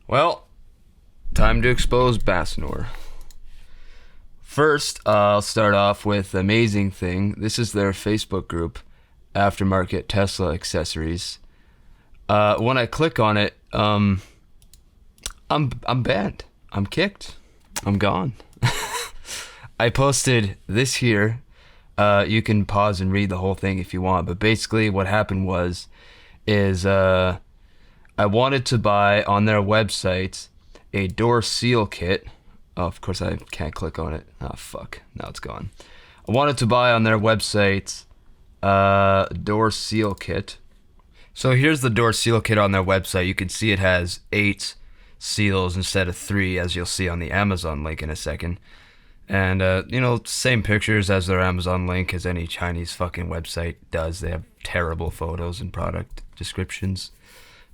Well, time to expose Basenor. First, I'll start off with the amazing thing. This is their Facebook group, Aftermarket Tesla Accessories. When I click on it, I'm banned. I'm kicked. I'm gone. I posted this here. You can pause and read the whole thing if you want, but basically what happened is I wanted to buy on their website a door seal kit. Oh, of course I can't click on it. Oh, fuck. Now it's gone. I wanted to buy on their website door seal kit. So here's the door seal kit on their website. You can see it has 8 seals instead of 3, as you'll see on the Amazon link in a second. And, same pictures as their Amazon link as any Chinese fucking website does. They have terrible photos and product descriptions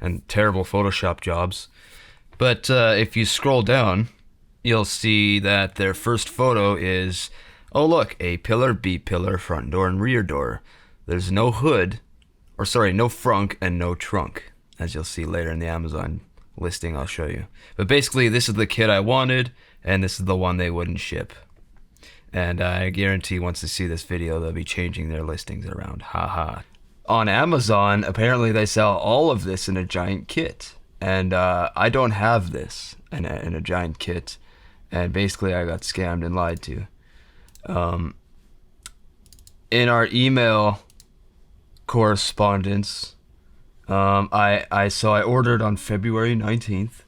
and terrible Photoshop jobs. But if you scroll down, you'll see that their first photo is, oh look, A pillar, B pillar, front door and rear door. There's no hood, no frunk and no trunk, as you'll see later in the Amazon listing I'll show you. But basically this is the kit I wanted, and this is the one they wouldn't ship. And I guarantee once they see this video, they'll be changing their listings around. Haha. On Amazon, apparently they sell all of this in a giant kit. And I don't have this in a giant kit. And basically I got scammed and lied to. In our email correspondence, I ordered on February 19th.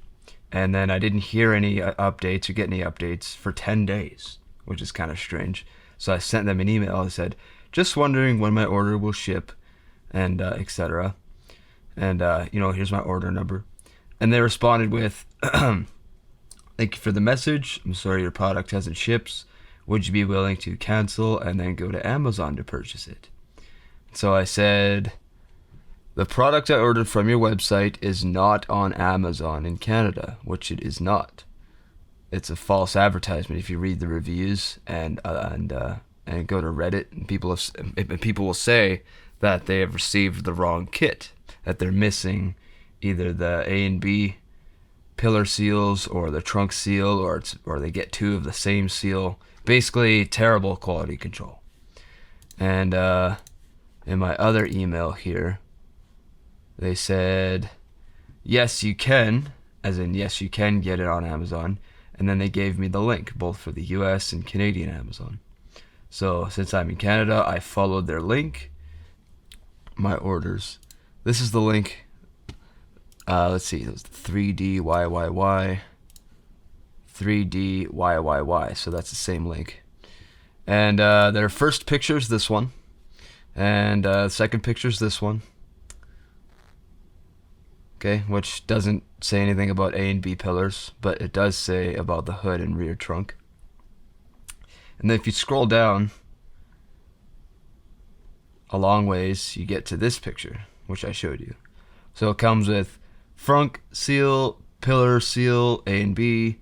And then I didn't hear any updates or get any updates for 10 days, which is kind of strange. So I sent them an email. I said, just wondering when my order will ship, and etc. And, here's my order number. And they responded with, thank you for the message. I'm sorry your product hasn't shipped. Would you be willing to cancel and then go to Amazon to purchase it? So I said, the product I ordered from your website is not on Amazon in Canada, which it is not. It's a false advertisement. If you read the reviews and go to Reddit, and people will say that they have received the wrong kit, that they're missing either the A and B pillar seals or the trunk seal, or they get 2 of the same seal. Basically, terrible quality control. And in my other email here, they said, yes, you can, as in yes, you can get it on Amazon. And then they gave me the link, both for the US and Canadian Amazon. So since I'm in Canada, I followed their link. My orders. This is the link. Let's see, it was 3DYYY. 3DYYY. So that's the same link. And their first picture is this one. And second picture is this one. Okay, which doesn't say anything about A and B pillars, but it does say about the hood and rear trunk. And then if you scroll down a long ways, you get to this picture, which I showed you. So it comes with front seal, pillar seal, A and B,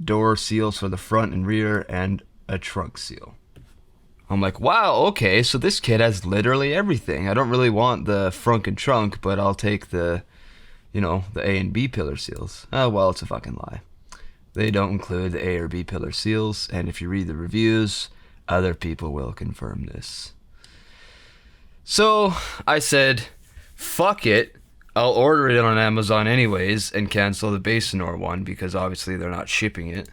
door seals for the front and rear, and a trunk seal. I'm like, wow, okay, so this kit has literally everything. I don't really want the front and trunk, but I'll take the A and B pillar seals. Oh, well, it's a fucking lie. They don't include the A or B pillar seals, and if you read the reviews, other people will confirm this. So I said, fuck it, I'll order it on Amazon anyways and cancel the Basenor one because obviously they're not shipping it.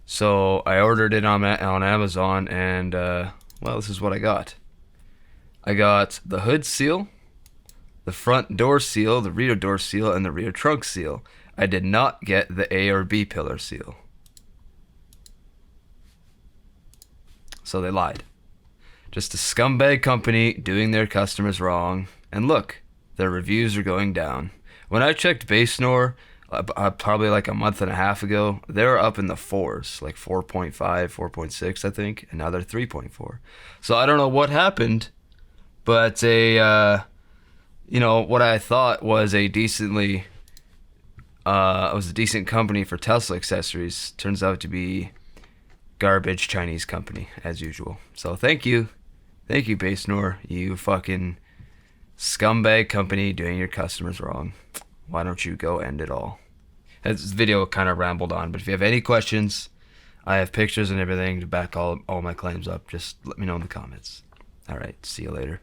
So I ordered it on Amazon, and this is what I got. I got the hood seal, the front door seal, the rear door seal, and the rear trunk seal. I did not get the A or B pillar seal. So they lied. Just a scumbag company doing their customers wrong. And look, their reviews are going down. When I checked Basenor, probably like a month and a half ago, they were up in the 4s, like 4.5, 4.6, I think, and now they're 3.4. So I don't know what happened, but what I thought was a decent company for Tesla accessories turns out to be garbage Chinese company as usual. So thank you Basenor, you fucking scumbag company doing your customers wrong. Why don't you go end it all? This video kind of rambled on, but if you have any questions, I have pictures and everything to back all my claims up. Just let me know in the comments. All right, see you later.